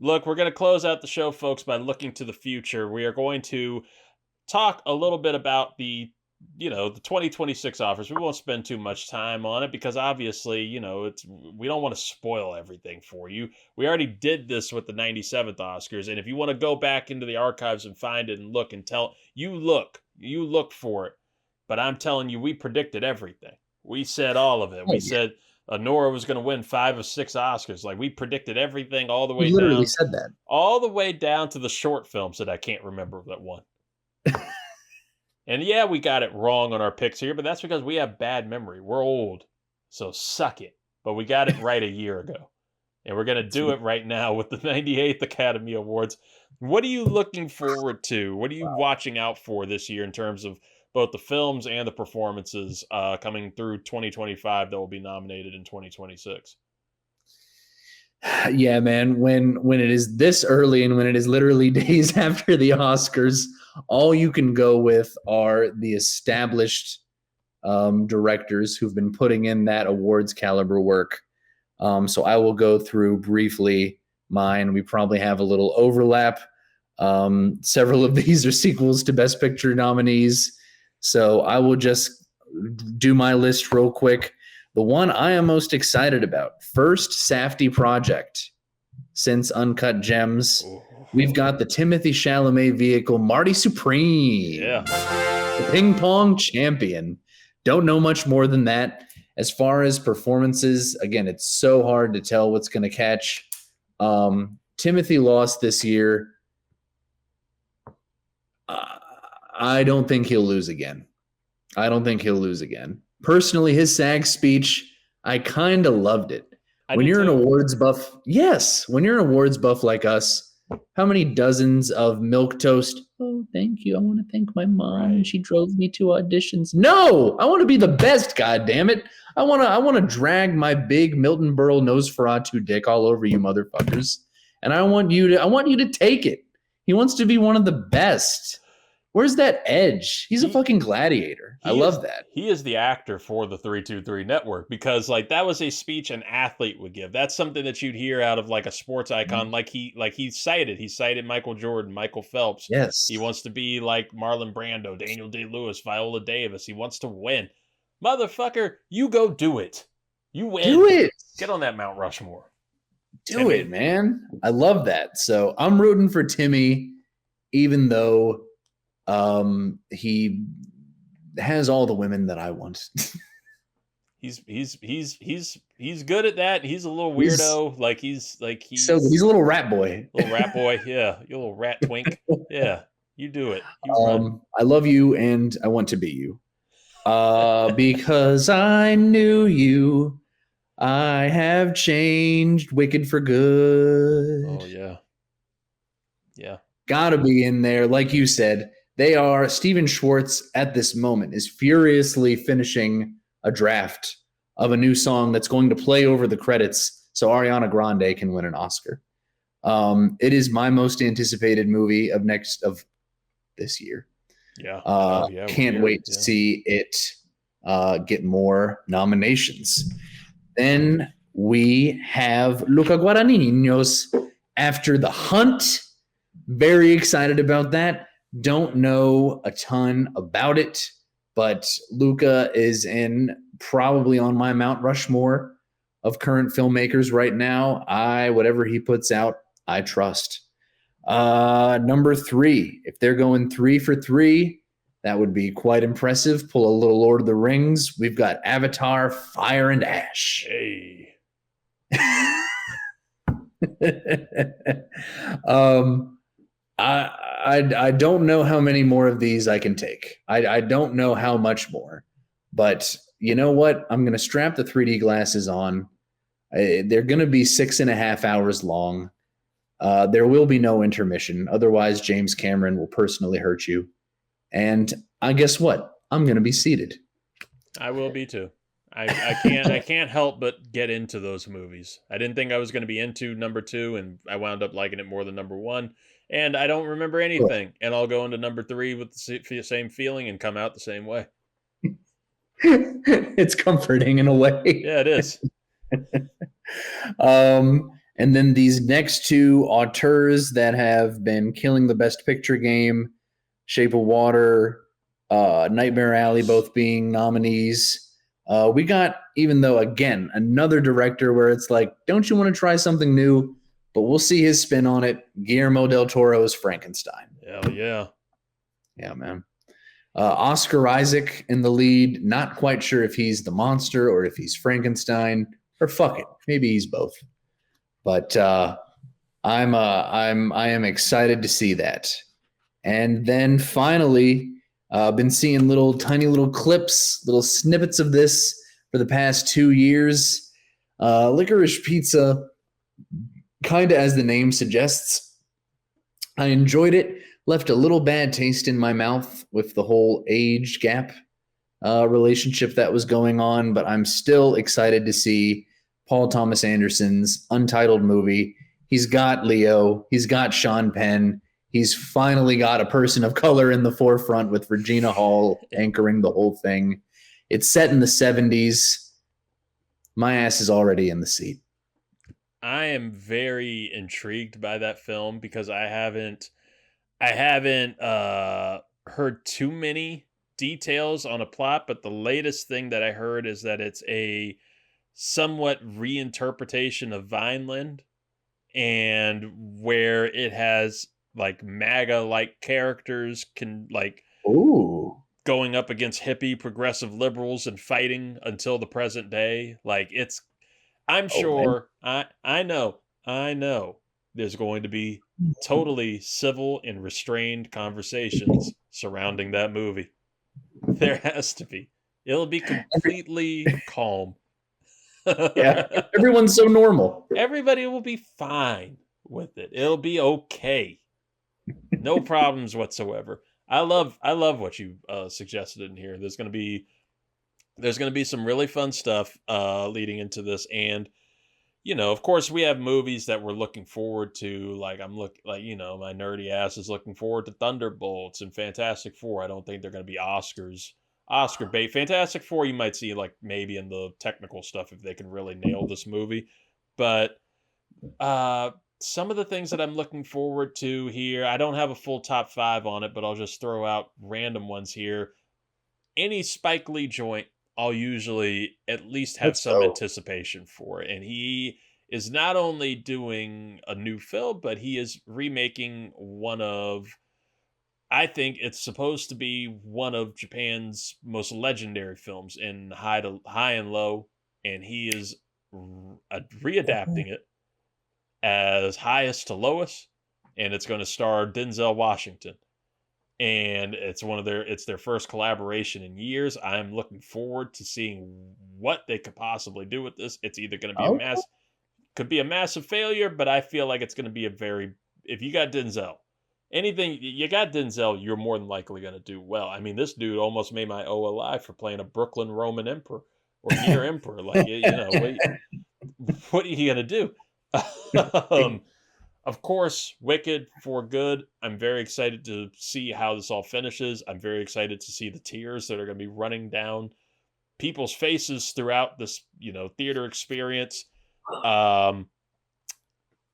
Look, we're going to close out the show, folks, by looking to the future. We are going to talk a little bit about the 2026 offers. We won't spend too much time on it because obviously, we don't want to spoil everything for you. We already did this with the 97th Oscars, and if you want to go back into the archives and find it and look and tell, you look for it. But I'm telling you, we predicted everything. We said all of it. Oh, We yeah. said Nora was going to win 5 or 6 Oscars. Like we predicted everything We literally said that. all the way down to the short films that I can't remember that won. And yeah, we got it wrong on our picks here, but that's because we have bad memory. We're old, so suck it. But we got it right a year ago. And we're going to do it right now with the 98th Academy Awards. What are you looking forward to? What are you watching out for this year in terms of both the films and the performances coming through 2025 that will be nominated in 2026? Yeah, man. When it is this early and when it is literally days after the Oscars, all you can go with are the established directors who've been putting in that awards caliber work. So I will go through briefly mine. We probably have a little overlap. Several of these are sequels to Best Picture nominees. So I will just do my list real quick. The one I am most excited about, first Safdie project since Uncut Gems. We've got the Timothée Chalamet vehicle, Marty Supreme. Yeah. The ping pong champion. Don't know much more than that. As far as performances, again, it's so hard to tell what's going to catch. Timothy lost this year. I don't think he'll lose again. Personally, his SAG speech, I kind of loved it. When you're an awards buff, yes, when you're an awards buff like us, how many dozens of milk toast? Oh, thank you. I want to thank my mom. Right. She drove me to auditions. No, I want to be the best. God damn it! I want to drag my big Milton Berle Nosferatu dick all over you, motherfuckers. And I want you to take it. He wants to be one of the best. Where's that edge? He's a fucking gladiator. I love that. He is the actor for the 323 network because like that was a speech an athlete would give. That's something that you'd hear out of like a sports icon. Mm-hmm. He cited Michael Jordan, Michael Phelps. Yes. He wants to be like Marlon Brando, Daniel Day-Lewis, Viola Davis. He wants to win. Motherfucker, you go do it. You win. Do it. Get on that Mount Rushmore. Do it, man. I love that. So I'm rooting for Timmy, even though he has all the women that I want. He's good at that. He's a little weirdo. He's a little rat boy. Yeah, you little rat twink. Yeah, you do it. I love you and I want to be you. Because I knew you, I have changed wicked for good. Oh yeah. Yeah. Gotta be in there, like you said. They are, Steven Schwartz at this moment is furiously finishing a draft of a new song that's going to play over the credits so Ariana Grande can win an Oscar. It is my most anticipated movie of this year. Yeah. Can't wait to see it get more nominations. Then we have Luca Guadagnino's After the Hunt. Very excited about that. Don't know a ton about it, but Luca is probably on my Mount Rushmore of current filmmakers right now. Whatever he puts out, I trust. Number 3, if they're going 3 for 3, that would be quite impressive. Pull a little Lord of the Rings. We've got Avatar, Fire and Ash. Hey. I don't know how many more of these I can take. I don't know how much more. But you know what? I'm going to strap the 3D glasses on. They're going to be 6.5 hours long. There will be no intermission. Otherwise, James Cameron will personally hurt you. And guess what? I'm going to be seated. I will be too. I can't help but get into those movies. I didn't think I was going to be into number 2, and I wound up liking it more than number 1. And I don't remember anything. And I'll go into number 3 with the same feeling and come out the same way. It's comforting in a way. Yeah, it is. And then these next two auteurs that have been killing the Best Picture game, Shape of Water, Nightmare Alley, both being nominees. We got, even though, again, another director where it's like, don't you want to try something new? But we'll see his spin on it. Guillermo del Toro's Frankenstein. Hell yeah. Yeah, man. Oscar Isaac in the lead. Not quite sure if he's the monster or if he's Frankenstein, or fuck it, maybe he's both. But I am excited to see that. And then finally, been seeing tiny little clips, little snippets of this for the past 2 years. Licorice Pizza, kind of as the name suggests. I enjoyed it. Left a little bad taste in my mouth with the whole age gap relationship that was going on, but I'm still excited to see Paul Thomas Anderson's untitled movie. He's got Leo. He's got Sean Penn. He's finally got a person of color in the forefront with Regina Hall anchoring the whole thing. It's set in the 70s. My ass is already in the seat. I am very intrigued by that film because I haven't heard too many details on a plot, but the latest thing that I heard is that it's a somewhat reinterpretation of Vineland, and where it has like MAGA like characters going up against hippie progressive liberals and fighting until the present day. Like I'm sure I know there's going to be totally civil and restrained conversations surrounding that movie. There has to be. It'll be completely calm. Yeah, everyone's so normal. Everybody will be fine with it. It'll be okay. No problems whatsoever. I love what you suggested in here. There's gonna be some really fun stuff leading into this, and of course, we have movies that we're looking forward to. Like my nerdy ass is looking forward to Thunderbolts and Fantastic Four. I don't think they're going to be Oscar bait. Fantastic Four, you might see like maybe in the technical stuff if they can really nail this movie. But some of the things that I'm looking forward to here, I don't have a full top 5 on it, but I'll just throw out random ones here. Any Spike Lee joint, I'll usually at least have some anticipation for it. And he is not only doing a new film, but he is remaking I think it's supposed to be one of Japan's most legendary films in High and Low. And he is readapting it as Highest to Lowest. And it's going to star Denzel Washington. And it's their first collaboration in years. I'm looking forward to seeing what they could possibly do with this. It's either going to be a massive failure, but I feel like it's going to be if you got Denzel, you're more than likely going to do well. I mean, this dude almost made my O alive for playing a Brooklyn Roman emperor or near emperor. Like, what are you going to do? Of course, Wicked for Good. I'm very excited to see how this all finishes. I'm very excited to see the tears that are going to be running down people's faces throughout this, theater experience.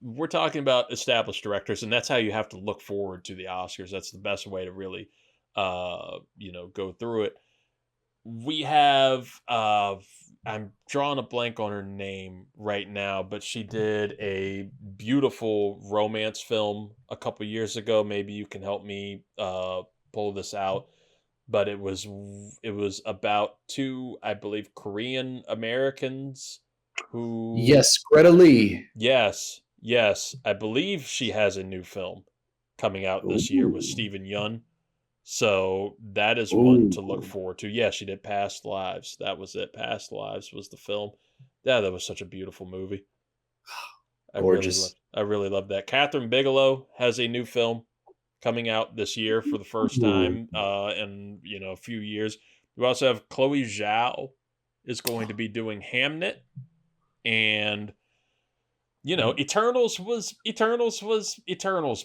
We're talking about established directors, and that's how you have to look forward to the Oscars. That's the best way to really, go through it. We have, I'm drawing a blank on her name right now, but she did a beautiful romance film a couple years ago. Maybe you can help me pull this out. But it was about 2, I believe, Korean Americans who... Yes, Greta Lee. Yes. I believe she has a new film coming out this year with Stephen Yeun. So that is one to look forward to. Yeah, she did Past Lives. That was it. Past Lives was the film. Yeah, that was such a beautiful movie. Gorgeous. I really love that. Catherine Bigelow has a new film coming out this year for the first time in a few years. We also have Chloe Zhao is going to be doing Hamnet, and Eternals was Eternals,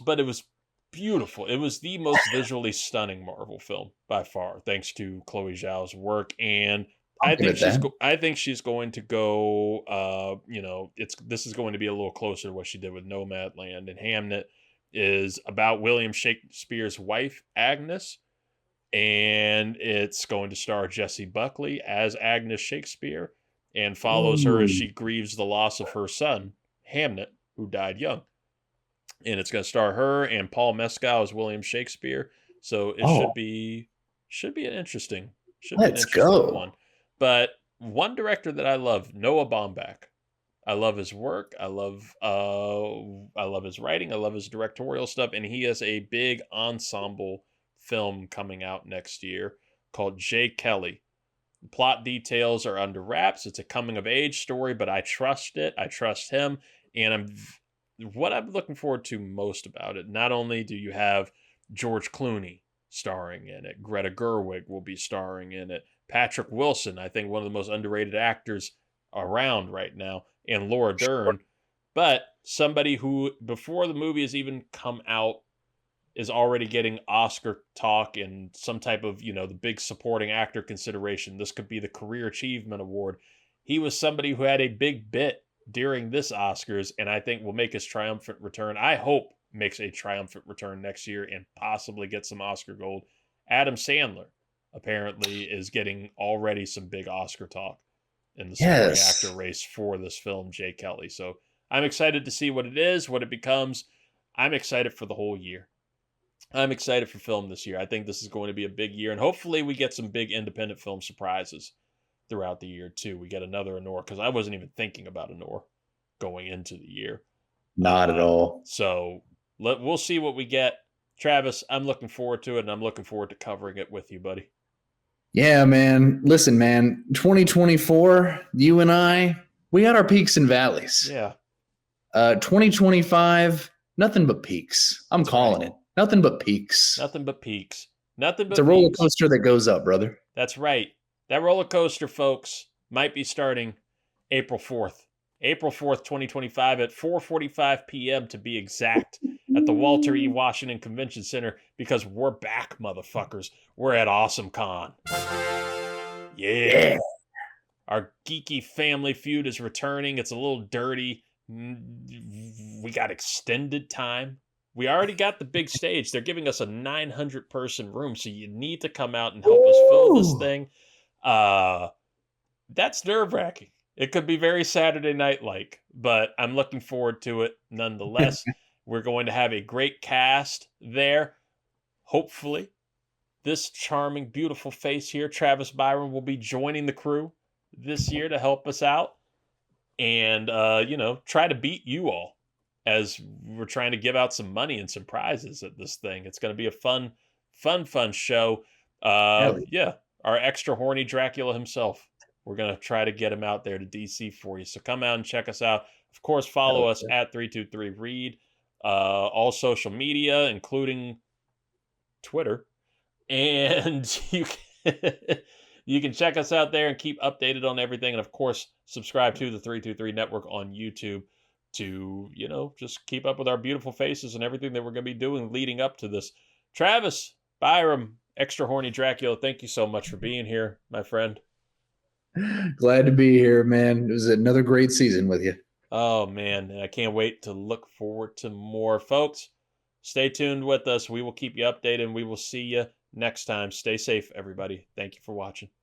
but it was beautiful. It was the most visually stunning Marvel film by far, thanks to Chloe Zhao's work. And I'm good at that. I think she's going to go. This is going to be a little closer to what she did with Nomadland, and Hamnet is about William Shakespeare's wife Agnes, and it's going to star Jessie Buckley as Agnes Shakespeare, and follows her as Ooh. she grieves the loss of her son Hamnet, who died young. And it's going to star her and Paul Mescal as William Shakespeare. So it Oh, should be an interesting let's go. one. But one director that I love, Noah Baumbach. I love his work. I love his writing. I love his directorial stuff, and he has a big ensemble film coming out next year called J. Kelly. The plot details are under wraps. It's a coming of age story, but I trust it. I trust him, and what I'm looking forward to most about it. Not only do you have George Clooney starring in it, Greta Gerwig will be starring in it, Patrick Wilson, I think one of the most underrated actors around right now, and Laura Dern, but somebody who, before the movie has even come out, is already getting Oscar talk and some type of, the big supporting actor consideration. This could be the Career Achievement Award. He was somebody who had a big bit during this Oscars, and I think will make his triumphant return. I hope makes a triumphant return next year and possibly get some Oscar gold. Adam Sandler apparently is getting already some big Oscar talk in the supporting Yes. actor race for this film, Jay Kelly. So I'm excited to see what it is, what it becomes. I'm excited for the whole year. I'm excited for film this year. I think this is going to be a big year, and hopefully we get some big independent film surprises throughout the year too. We get another Anor, because I wasn't even thinking about Anor going into the year. Not at all. So we'll see what we get. Travis, I'm looking forward to it, and I'm looking forward to covering it with you, buddy. Yeah, man. Listen, man, 2024, you and I, we got our peaks and valleys. Yeah. 2025, nothing but peaks. I'm calling it. Nothing but peaks. Nothing but peaks. Nothing but It's a roller coaster that goes up, brother. That's right. That roller coaster, folks, might be starting April 4th. April 4th, 2025 at 4:45 p.m. to be exact, at the Walter E. Washington Convention Center, because we're back, motherfuckers. We're at Awesome Con. Yeah. Our geeky family feud is returning. It's a little dirty. We got extended time. We already got the big stage. They're giving us a 900-person room, so you need to come out and help us fill this thing. That's nerve-wracking. It could be very Saturday night-like, but I'm looking forward to it nonetheless. We're going to have a great cast there. Hopefully, this charming, beautiful face here, Travis Byram, will be joining the crew this year to help us out and, try to beat you all as we're trying to give out some money and some prizes at this thing. It's going to be a fun show. Yeah, our extra horny Dracula himself. We're going to try to get him out there to DC for you. So come out and check us out. Of course, follow us at 323 Reid. All social media, including Twitter. And you can check us out there and keep updated on everything. And of course, subscribe to the 323 Network on YouTube to, just keep up with our beautiful faces and everything that we're going to be doing leading up to this. Travis, Byram, extra horny Dracula, thank you so much for being here, my friend. Glad to be here, man. It was another great season with you. Oh, man. I can't wait to look forward to more. Folks, stay tuned with us. We will keep you updated, and we will see you next time. Stay safe, everybody. Thank you for watching.